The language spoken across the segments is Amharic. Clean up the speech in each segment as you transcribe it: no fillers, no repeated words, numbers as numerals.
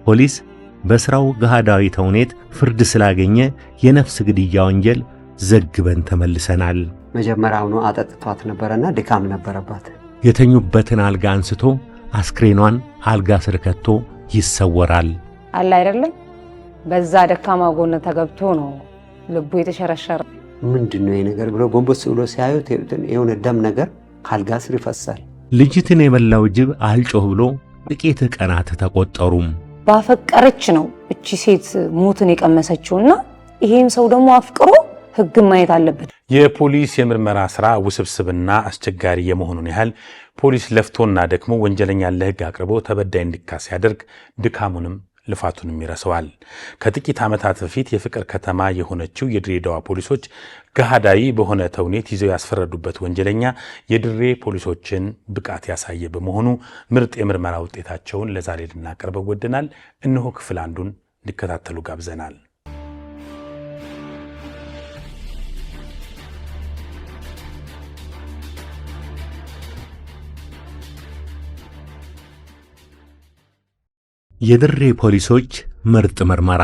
ፖሊስ በስራው ገሃዳዊ ተውኔት ፍርድ ስላገኘ የነፍስ ግድያ ወንጀል ዘግበን ተመልሰናል። መጀመሪያውኑ አጠጥቷት ነበርና ድካም ነበረባት። የተኙበትን አልጋ አንስቶ አስክሬኗን አልጋ ስር ከቶ ይሰወራል። አለ አይደለም በዛ ደካማ ጎን ተገብቶ ነው ልቡ የተሸረሸረ። ምንድነው ይሄ ነገር ብሎ ጎንበስ ብሎ ሲያዩት የሆነ ደም ነገር ካልጋ ስር ይፈሳል። ልጅትን የበላው ጅብ አልጮህ ብሎ ጥቂት ቀናት ተቆጠሩም። ባፈቀረች ነው እቺ ሴት ሞትን የቀመሰችውና ይሄም ሰው ደግሞ አፍቅሮ ህግ ማየት አለበት። የፖሊስ የምርመራ ስራ ውስብስብና አስቸጋሪ የመሆኑን ያህል ፖሊስ ለፍቶና ደግሞ ወንጀለኛን ለህግ አቅርቦ ተበዳይ እንዲካስ ያደርግ ድካሙንም ልፋቱንም ይረሰዋል። ከጥቂት ዓመታት በፊት የፍቅር ከተማ የሆነችው የድሬዳዋ ፖሊሶች ገሃዳዊ በሆነ ተውኔት ይዘው ያስፈረዱበት ወንጀለኛ የድሬ ፖሊሶችን ብቃት ያሳየ በመሆኑ ምርጥ የምርመራ ውጤታቸውን ለዛሬ ልናቀርበው ወደናል። እነሆ ክፍል አንዱን እንዲከታተሉ ጋብዘናል። የድሬ ፖሊሶች ምርጥ ምርመራ።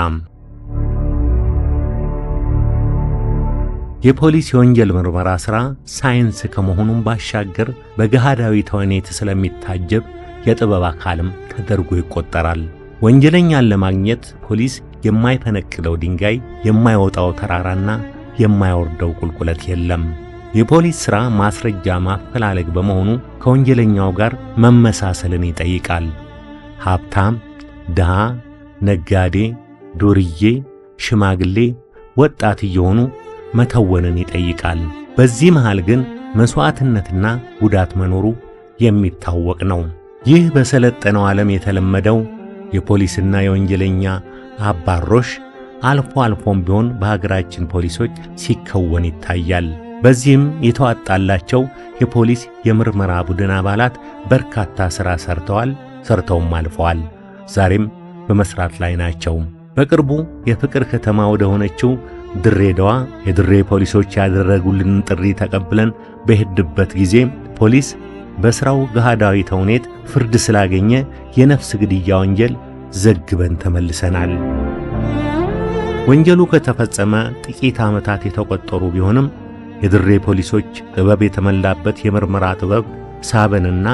የፖሊስ የወንጀል ምርመራ ሥራ ሳይንስ ከመሆኑም ባሻገር በገሃዳዊ ተውኔት ስለሚታጀብ የጥበብ አካልም ተደርጎ ይቆጠራል። ወንጀለኛን ለማግኘት ፖሊስ የማይፈነቅለው ድንጋይ፣ የማይወጣው ተራራና የማይወርደው ቁልቁለት የለም። የፖሊስ ሥራ ማስረጃ ማፈላለግ በመሆኑ ከወንጀለኛው ጋር መመሳሰልን ይጠይቃል። ሀብታም፣ ድሃ፣ ነጋዴ፣ ዱርዬ፣ ሽማግሌ፣ ወጣት እየሆኑ መተወንን ይጠይቃል። በዚህ መሃል ግን መስዋዕትነትና ጉዳት መኖሩ የሚታወቅ ነው። ይህ በሰለጠነው ዓለም የተለመደው የፖሊስና የወንጀለኛ አባሮሽ አልፎ አልፎም ቢሆን በሀገራችን ፖሊሶች ሲከወን ይታያል። በዚህም የተዋጣላቸው የፖሊስ የምርመራ ቡድን አባላት በርካታ ሥራ ሰርተውም አልፈዋል። ዛሬም በመስራት ላይ ናቸው። በቅርቡ የፍቅር ከተማ ወደ ሆነችው ድሬዳዋ የድሬ ፖሊሶች ያደረጉልን ጥሪ ተቀብለን በሄድበት ጊዜ ፖሊስ በስራው ገሃዳዊ ተውኔት ፍርድ ስላገኘ የነፍስ ግድያ ወንጀል ዘግበን ተመልሰናል። ወንጀሉ ከተፈጸመ ጥቂት ዓመታት የተቆጠሩ ቢሆንም የድሬ ፖሊሶች ጥበብ የተመላበት የምርመራ ጥበብ ሳበንና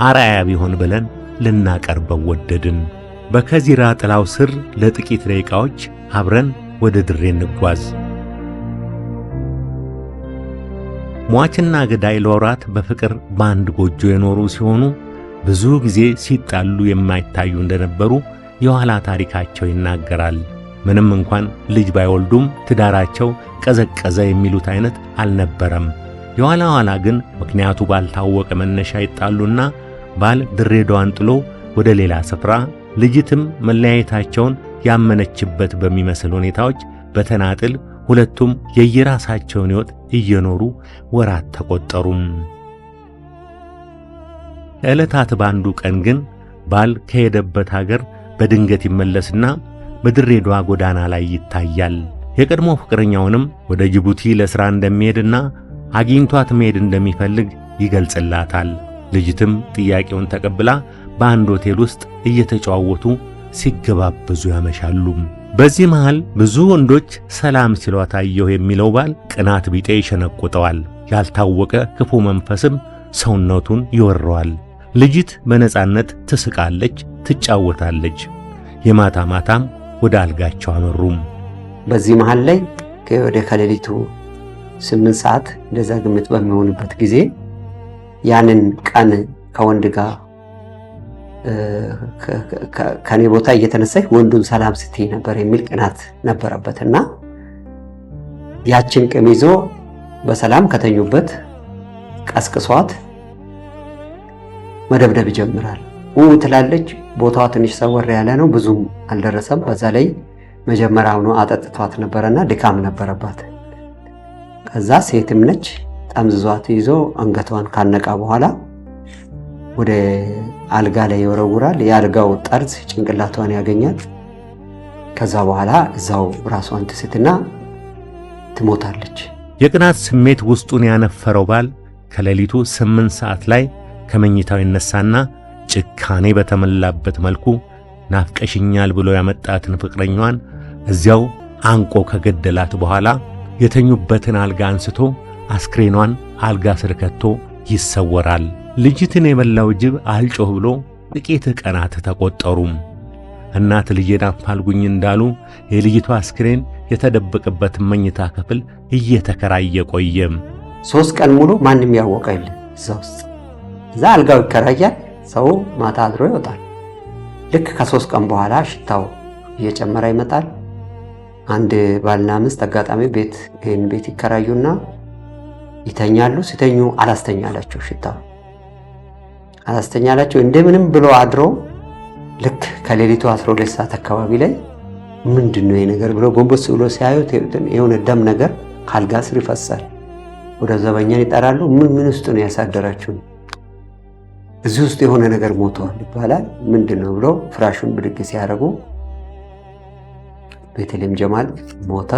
አርአያ ቢሆን ብለን ልናቀርበው ወደድን። በከዚራ ጥላው ስር ለጥቂት ደቂቃዎች አብረን ወደ ድሬ እንጓዝ። ሟችና ገዳይ ለወራት በፍቅር ባንድ ጎጆ የኖሩ ሲሆኑ ብዙ ጊዜ ሲጣሉ የማይታዩ እንደነበሩ የኋላ ታሪካቸው ይናገራል። ምንም እንኳን ልጅ ባይወልዱም ትዳራቸው ቀዘቀዘ የሚሉት አይነት አልነበረም። የኋላ ኋላ ግን ምክንያቱ ባልታወቀ መነሻ ይጣሉና ባል ድሬዳዋን ጥሎ ወደ ሌላ ስፍራ፣ ልጅትም መለያየታቸውን ያመነችበት በሚመስል ሁኔታዎች በተናጥል ሁለቱም የየራሳቸውን ሕይወት እየኖሩ ወራት ተቆጠሩም። ከዕለታት ባንዱ ቀን ግን ባል ከሄደበት ሀገር በድንገት ይመለስና በድሬዳዋ ጎዳና ላይ ይታያል። የቀድሞ ፍቅረኛውንም ወደ ጅቡቲ ለሥራ እንደሚሄድና አግኝቷት መሄድ እንደሚፈልግ ይገልጽላታል። ልጅትም ጥያቄውን ተቀብላ በአንድ ሆቴል ውስጥ እየተጨዋወቱ ሲገባበዙ ያመሻሉ። በዚህ መሃል ብዙ ወንዶች ሰላም ሲሏት አየሁ የሚለው ባል ቅናት ቢጤ ይሸነቁጠዋል። ያልታወቀ ክፉ መንፈስም ሰውነቱን ይወረዋል። ልጅት በነጻነት ትስቃለች፣ ትጫወታለች። የማታ ማታም ወደ አልጋቸው አመሩም። በዚህ መሃል ላይ ወደ ከሌሊቱ 8 ሰዓት እንደዛ ግምት በሚሆንበት ጊዜ ያንን ቀን ከወንድ ጋር ከኔ ቦታ እየተነሳች ወንዱን ሰላም ስትይ ነበር የሚል ቅናት ነበረበትና ያችን ቅም ይዞ በሰላም ከተኙበት ቀስቅሷት መደብደብ ይጀምራል። ትላለች። ቦታዋ ትንሽ ሰወር ያለ ነው፣ ብዙም አልደረሰም። በዛ ላይ መጀመሪያውኑ አጠጥቷት ነበርና ድካም ነበረባት። ከዛ ሴትም ነች፣ ጠምዝዟት ይዞ አንገቷን ካነቃ በኋላ ወደ አልጋ ላይ ይወረውራል። የአልጋው ጠርዝ ጭንቅላቷን ያገኛል። ከዛ በኋላ እዛው ራሷን ትስትና ትሞታለች። የቅናት ስሜት ውስጡን ያነፈረው ባል ከሌሊቱ 8 ሰዓት ላይ ከመኝታው ይነሳና ጭካኔ በተመላበት መልኩ ናፍቀሽኛል ብሎ ያመጣትን ፍቅረኛዋን እዚያው አንቆ ከገደላት በኋላ የተኙበትን አልጋ አንስቶ አስክሬኗን አልጋ ስር ከቶ ይሰወራል። ልጅትን የበላው ጅብ አልጮህ ብሎ ጥቂት ቀናት ተቆጠሩም። እናት ልጄን አፋልጉኝ እንዳሉ የልጅቷ አስክሬን የተደበቀበት መኝታ ክፍል እየተከራየ ቆየም። 3 ቀን ሙሉ ማንም ያወቀ የለም እዛ ውስጥ። እዛ አልጋው ይከራያል፣ ሰው ማታ አድሮ ይወጣል። ልክ ከ3 ቀን በኋላ ሽታው እየጨመረ ይመጣል። አንድ ባልና ሚስት አጋጣሚ ይህን ቤት ይከራዩና ይተኛሉ። ሲተኙ አላስተኛላቸው፣ ሽታው አላስተኛላቸው። እንደምንም ብሎ አድሮ ልክ ከሌሊቱ 12 ሰዓት አካባቢ ላይ ምንድነው ይሄ ነገር ብሎ ጎንበስ ብሎ ሲያዩት የሆነ ደም ነገር ካልጋ ስር ይፈሳል። ወደ ዘበኛን ይጠራሉ። ምን ውስጥ ነው ያሳደራችሁ? እዚህ ውስጥ የሆነ ነገር ሞቷል ይባላል። ምንድነው ብሎ ፍራሹን ብድግ ሲያደርጉ ቤተልሔም ጀማል ሞተ።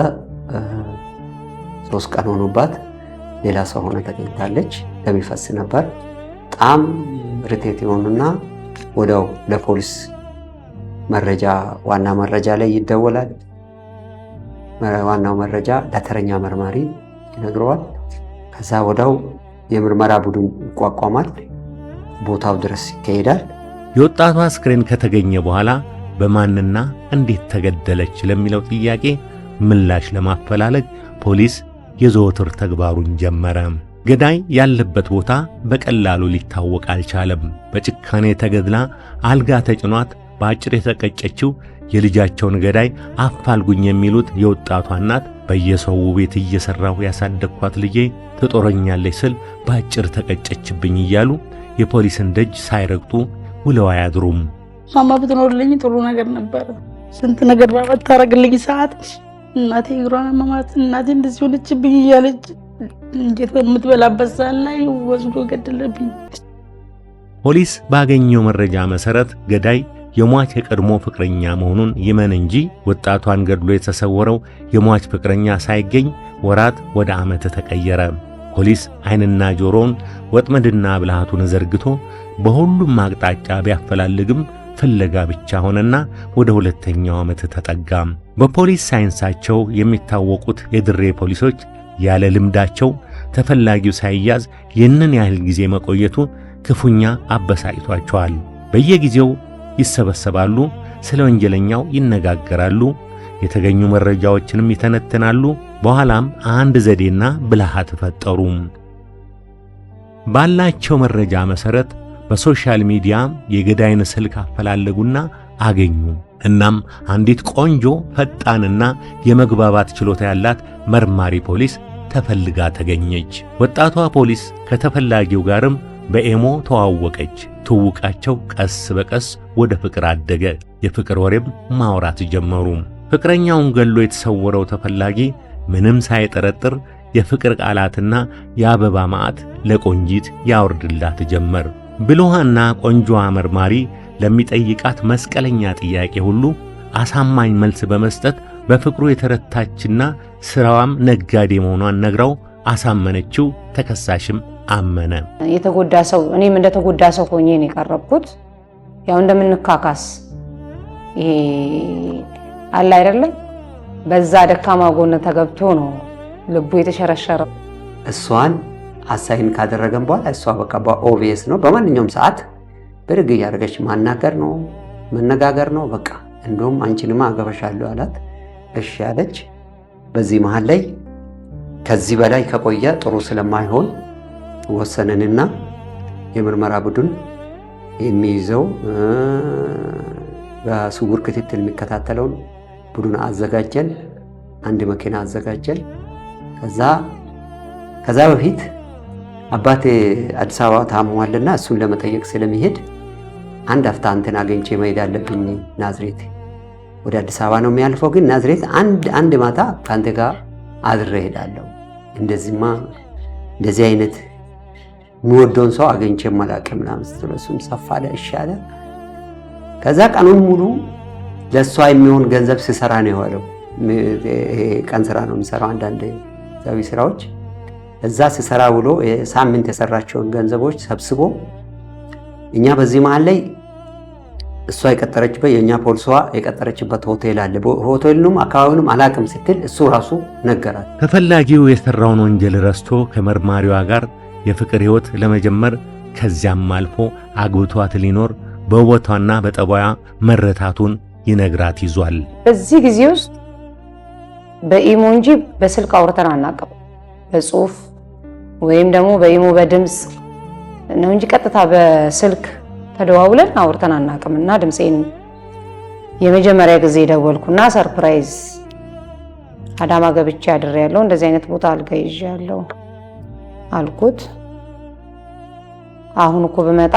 3 ቀን ሆኖባት ሌላ ሰው ሆነ ተገኝታለች። ደም ይፈስ ነበር። በጣም ርቴት የሆኑና ወዲያው ለፖሊስ መረጃ ዋና መረጃ ላይ ይደወላል። ዋናው መረጃ ለተረኛ መርማሪ ይነግረዋል። ከዛ ወዲያው የምርመራ ቡድን ይቋቋማል። ቦታው ድረስ ይካሄዳል። የወጣቷ አስክሬን ከተገኘ በኋላ በማንና እንዴት ተገደለች ለሚለው ጥያቄ ምላሽ ለማፈላለግ ፖሊስ የዘወትር ተግባሩን ጀመረ። ገዳይ ያለበት ቦታ በቀላሉ ሊታወቅ አልቻለም። በጭካኔ ተገድላ አልጋ ተጭኗት በአጭር የተቀጨችው የልጃቸውን ገዳይ አፋልጉኝ የሚሉት የወጣቷ እናት በየሰው ቤት እየሰራሁ ያሳደግኳት ልጄ ትጦረኛለች ስል በአጭር ተቀጨችብኝ እያሉ የፖሊስን ደጅ ሳይረግጡ ውለው አያድሩም። ማማ ብትኖርልኝ ጥሩ ነገር ነበር። ስንት ነገር ባታረግልኝ ሰዓት እናቴ እግሯን አመማት፣ እናቴ እንደዚህ ሆነችብኝ እያለች እንዴት በምትበላበት ሰዓት ላይ ወስዶ ገደለብኝ። ፖሊስ ባገኘው መረጃ መሰረት ገዳይ የሟች የቀድሞ ፍቅረኛ መሆኑን ይመን እንጂ ወጣቷን ገድሎ የተሰወረው የሟች ፍቅረኛ ሳይገኝ ወራት ወደ ዓመት ተቀየረ። ፖሊስ ዓይንና ጆሮውን ወጥመድና ብልሃቱን ዘርግቶ በሁሉም አቅጣጫ ቢያፈላልግም ፍለጋ ብቻ ሆነና ወደ 2ኛው ዓመት ተጠጋ። በፖሊስ ሳይንሳቸው የሚታወቁት የድሬ ፖሊሶች ያለ ልምዳቸው ተፈላጊው ሳይያዝ ይህንን ያህል ጊዜ መቆየቱ ክፉኛ አበሳጭቷቸዋል። በየጊዜው ይሰበሰባሉ፣ ስለ ወንጀለኛው ይነጋገራሉ፣ የተገኙ መረጃዎችንም ይተነትናሉ። በኋላም አንድ ዘዴና ብልሃት ፈጠሩ። ባላቸው መረጃ መሰረት በሶሻል ሚዲያ የገዳይን ስልክ አፈላለጉና አገኙ። እናም አንዲት ቆንጆ ፈጣንና የመግባባት ችሎታ ያላት መርማሪ ፖሊስ ተፈልጋ ተገኘች። ወጣቷ ፖሊስ ከተፈላጊው ጋርም በኤሞ ተዋወቀች። ትውቃቸው ቀስ በቀስ ወደ ፍቅር አደገ። የፍቅር ወሬም ማውራት ጀመሩ። ፍቅረኛውን ገሎ የተሰወረው ተፈላጊ ምንም ሳይጠረጥር የፍቅር ቃላትና የአበባ ማዕት ለቆንጂት ያወርድላት ጀመር። ብልሃና ቆንጆዋ መርማሪ ለሚጠይቃት መስቀለኛ ጥያቄ ሁሉ አሳማኝ መልስ በመስጠት በፍቅሩ የተረታችና ስራዋም ነጋዴ መሆኗን ነግራው አሳመነችው። ተከሳሽም አመነ። የተጎዳ ሰው እኔም እንደተጎዳ ሰው ሆኜ ነው የቀረብኩት። ያው እንደምንካካስ ይሄ አለ አይደለም፣ በዛ ደካማ ጎን ተገብቶ ነው ልቡ የተሸረሸረው። እሷን አሳይን ካደረገን በኋላ እሷ በቃ በኦቪየስ ነው በማንኛውም ሰዓት ብርግ እያደረገች ማናገር ነው መነጋገር ነው። በቃ እንደውም አንቺንማ አገባሻለሁ አላት። እሺ አለች። በዚህ መሃል ላይ ከዚህ በላይ ከቆየ ጥሩ ስለማይሆን ወሰነንና የምርመራ ቡድን የሚይዘው በስውር ክትትል የሚከታተለውን ቡድን አዘጋጀን። አንድ መኪና አዘጋጀን። ከዛ በፊት አባቴ አዲስ አበባ ታሟልና እሱን ለመጠየቅ ስለሚሄድ አንድ አፍታ አንተን አገኝቼ መሄድ አለብኝ ናዝሬት። ወደ አዲስ አበባ ነው የሚያልፈው፣ ግን ናዝሬት አንድ ማታ ካንተ ጋር አድሬ እሄዳለሁ። እንደዚህ አይነት የሚወደውን ሰው አገኝቼ አላውቅም ምናምን ስትለው እሱም ሰፋ አለ። እሺ አለ። ከዛ ቀኑን ሙሉ ለእሷ የሚሆን ገንዘብ ሲሰራ ነው የዋለው። ቀን ስራ ነው የሚሰራው፣ አንዳንድ ዛዊ ስራዎች እዛ ሲሰራ ውሎ ሳምንት የሰራቸውን ገንዘቦች ሰብስቦ እኛ በዚህ መሃል ላይ እሷ የቀጠረችበት የእኛ ፖሊሷ የቀጠረችበት ሆቴል አለ። ሆቴሉንም አካባቢውንም አላቅም ስትል እሱ ራሱ ነገራት። ተፈላጊው የሠራውን ወንጀል ረስቶ ከመርማሪዋ ጋር የፍቅር ሕይወት ለመጀመር ከዚያም አልፎ አግብቷት ሊኖር በውበቷና በጠባያ መረታቱን ይነግራት ይዟል። በዚህ ጊዜ ውስጥ በኢሞ እንጂ በስልክ አውርተን አናውቅም። በጽሁፍ ወይም ደግሞ በኢሞ በድምፅ ነው እንጂ ቀጥታ በስልክ ተደዋውለን አውርተን አናውቅም። እና ድምፄን የመጀመሪያ ጊዜ ደወልኩና ሰርፕራይዝ አዳማ ገብቼ አድሬያለሁ፣ እንደዚህ አይነት ቦታ አልጋ ይዣለሁ አልኩት። አሁን እኮ ብመጣ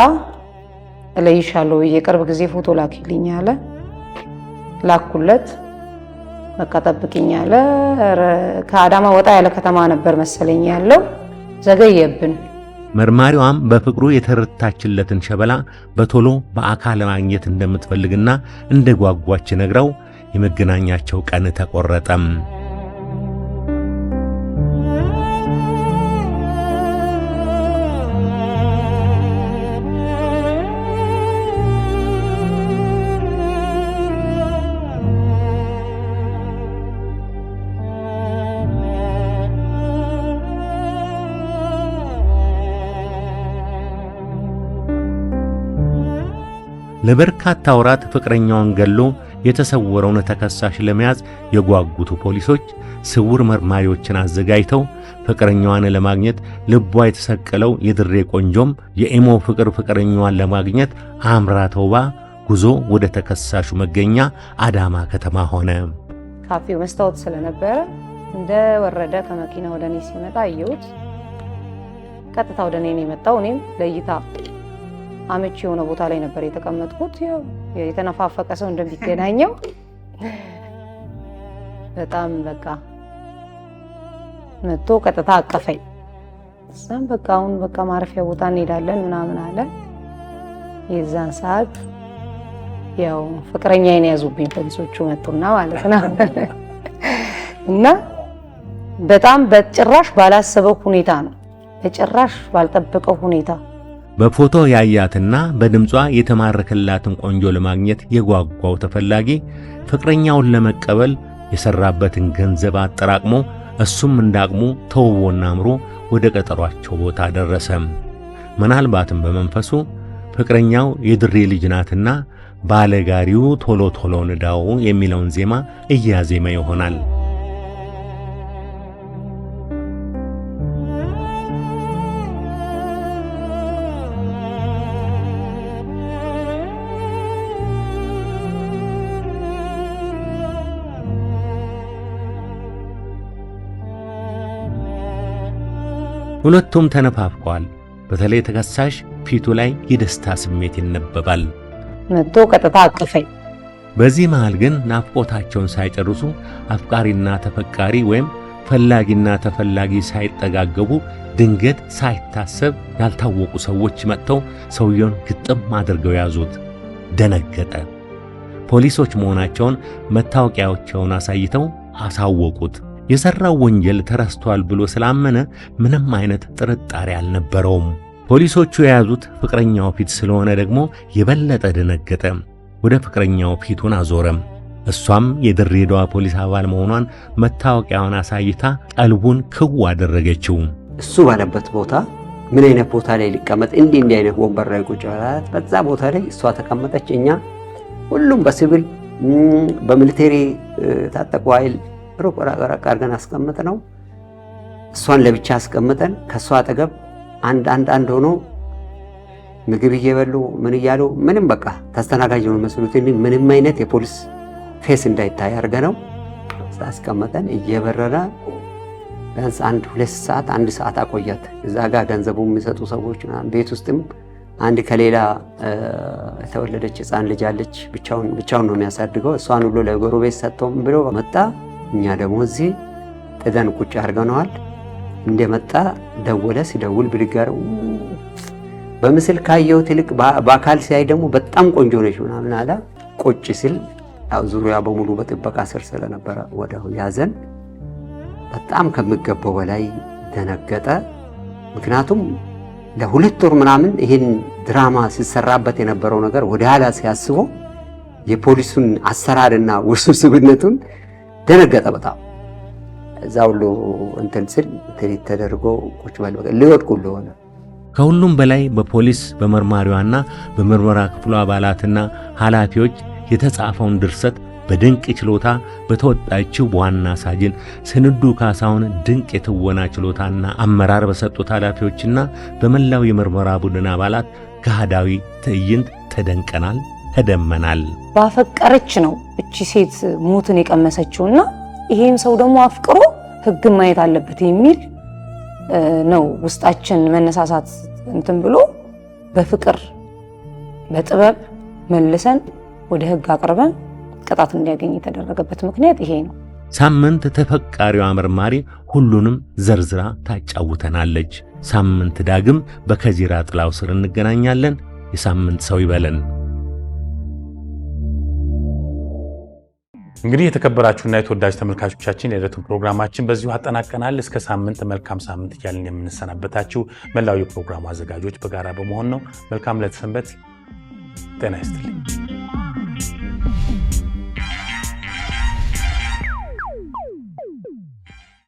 እለይሻለሁ ብዬ ቅርብ ጊዜ ፎቶ ላኪልኝ አለ። ላኩለት። በቃ ጠብቂኝ አለ። ከአዳማ ወጣ ያለ ከተማ ነበር መሰለኝ ያለው። ዘገየብን። መርማሪዋም በፍቅሩ የተረታችለትን ሸበላ በቶሎ በአካል ማግኘት እንደምትፈልግና እንደጓጓች ነግረው የመገናኛቸው ቀን ተቆረጠም። ለበርካታ ወራት ፍቅረኛውን ገሎ የተሰወረውን ተከሳሽ ለመያዝ የጓጉቱ ፖሊሶች ስውር መርማሪዎችን አዘጋጅተው ፍቅረኛዋን ለማግኘት ልቧ የተሰቀለው የድሬ ቆንጆም የኢሞ ፍቅረኛዋን ለማግኘት አምራ ተውባ ጉዞ ወደ ተከሳሹ መገኛ አዳማ ከተማ ሆነ። ካፌው መስታወት ስለነበረ እንደ ወረደ ከመኪና ወደ እኔ ሲመጣ አየሁት። ቀጥታ ወደ እኔ ነው የመጣው። እኔም ለይታ አመቺ የሆነ ቦታ ላይ ነበር የተቀመጥኩት። ያው የተነፋፈቀ ሰው እንደሚገናኘው በጣም በቃ መጥቶ ቀጥታ አቀፈኝ። እዛም በቃ አሁን በቃ ማረፊያ ቦታ እንሄዳለን ምናምን አለ። የዛን ሰዓት ያው ፍቅረኛዬን ያዙብኝ ፖሊሶቹ መጡና ማለት ነው። እና በጣም በጭራሽ ባላሰበው ሁኔታ ነው፣ በጭራሽ ባልጠበቀው ሁኔታ በፎቶ ያያትና በድምጿ የተማረከላትን ቆንጆ ለማግኘት የጓጓው ተፈላጊ ፍቅረኛውን ለመቀበል የሰራበትን ገንዘብ አጠራቅሞ እሱም እንዳቅሙ ተውቦና አምሮ ወደ ቀጠሯቸው ቦታ ደረሰ። ምናልባትም በመንፈሱ ፍቅረኛው የድሬ ልጅ ናትና ባለጋሪው ቶሎ ቶሎ ንዳው የሚለውን ዜማ እያዜመ ይሆናል። ሁለቱም ተነፋፍቀዋል። በተለይ ተከሳሽ ፊቱ ላይ የደስታ ስሜት ይነበባል። መጥቶ ቀጥታ አቀፈኝ። በዚህ መሃል ግን ናፍቆታቸውን ሳይጨርሱ አፍቃሪና ተፈቃሪ ወይም ፈላጊና ተፈላጊ ሳይጠጋገቡ ድንገት ሳይታሰብ ያልታወቁ ሰዎች መጥተው ሰውየውን ግጥም አድርገው ያዙት። ደነገጠ። ፖሊሶች መሆናቸውን መታወቂያቸውን አሳይተው አሳወቁት። የሰራው ወንጀል ተረስቷል ብሎ ስላመነ ምንም አይነት ጥርጣሬ አልነበረውም። ፖሊሶቹ የያዙት ፍቅረኛው ፊት ስለሆነ ደግሞ የበለጠ ደነገጠ። ወደ ፍቅረኛው ፊቱን አዞረም። እሷም የድሬዳዋ ፖሊስ አባል መሆኗን መታወቂያውን አሳይታ ቀልቡን ክው አደረገችው። እሱ ባለበት ቦታ ምን አይነት ቦታ ላይ ሊቀመጥ እንዲህ አይነት ወንበር ላይ ቁጭ አላት። በዛ ቦታ ላይ እሷ ተቀመጠች። እኛ ሁሉም በሲቪል በሚሊቴሪ ታጠቁ ኃይል ሩቅ አድርገን አስቀምጥ ነው። እሷን ለብቻ አስቀምጠን ከሷ አጠገብ አንድ ሆኖ ምግብ እየበሉ ምን እያሉ ምንም በቃ ተስተናጋጅ ነው መስሉት። ምንም አይነት የፖሊስ ፌስ እንዳይታይ አድርገነው አስቀምጠን እየበረረ ቢያንስ 1 ሰዓት አቆያት። እዛ ጋር ገንዘቡ የሚሰጡ ሰዎች ቤት ውስጥም አንድ ከሌላ የተወለደች ሕፃን ልጅ አለች። ብቻውን ነው የሚያሳድገው። እሷን ሁሉ ለጎረቤት ሰጥቶም ብሎ መጣ። እኛ ደግሞ እዚህ ጥደን ቁጭ አድርገነዋል። እንደመጣ ደወለ። ሲደውል ብድጋር በምስል ካየሁት ይልቅ በአካል ሲያይ ደግሞ በጣም ቆንጆ ነች ምናምን አለ። ቁጭ ሲል ዙሪያ በሙሉ በጥበቃ ስር ስለነበረ ወዲያው ያዘን። በጣም ከሚገባው በላይ ደነገጠ። ምክንያቱም ለ2 ወር ምናምን ይሄን ድራማ ሲሰራበት የነበረው ነገር ወደ ኋላ ሲያስበው የፖሊሱን አሰራርና ውስብስብነቱን ደነገጠ በጣም። እዛ ሁሉ እንትን ስል ትሪት ተደርጎ ቁጭ በል በቃ ሊወድቁ ሆነ። ከሁሉም በላይ በፖሊስ በመርማሪዋና በምርመራ ክፍሉ አባላትና ኃላፊዎች የተጻፈውን ድርሰት በድንቅ ችሎታ በተወጣችው በዋና ሳጅን ስንዱ ካሳሁን ድንቅ የትወና ችሎታና አመራር በሰጡት ኃላፊዎችና በመላው የምርመራ ቡድን አባላት ገሃዳዊ ትዕይንት ተደንቀናል፣ ተደመናል። ባፈቀረች ነው እቺ ሴት ሞትን የቀመሰችውና ይሄን ሰው ደግሞ አፍቅሮ ሕግን ማየት አለበት የሚል ነው ውስጣችን መነሳሳት እንትን ብሎ በፍቅር በጥበብ መልሰን ወደ ሕግ አቅርበን ቅጣት እንዲያገኝ የተደረገበት ምክንያት ይሄ ነው። ሳምንት ተፈቃሪዋ መርማሪ ሁሉንም ዘርዝራ ታጫውተናለች። ሳምንት ዳግም በከዚራ ጥላው ስር እንገናኛለን። የሳምንት ሰው ይበለን። እንግዲህ የተከበራችሁና የተወዳጅ ተመልካቾቻችን የዕለቱን ፕሮግራማችን በዚሁ አጠናቀናል። እስከ ሳምንት መልካም ሳምንት እያልን የምንሰናበታችሁ መላው የፕሮግራሙ አዘጋጆች በጋራ በመሆን ነው። መልካም ዕለት ሰንበት። ጤና ይስጥልኝ።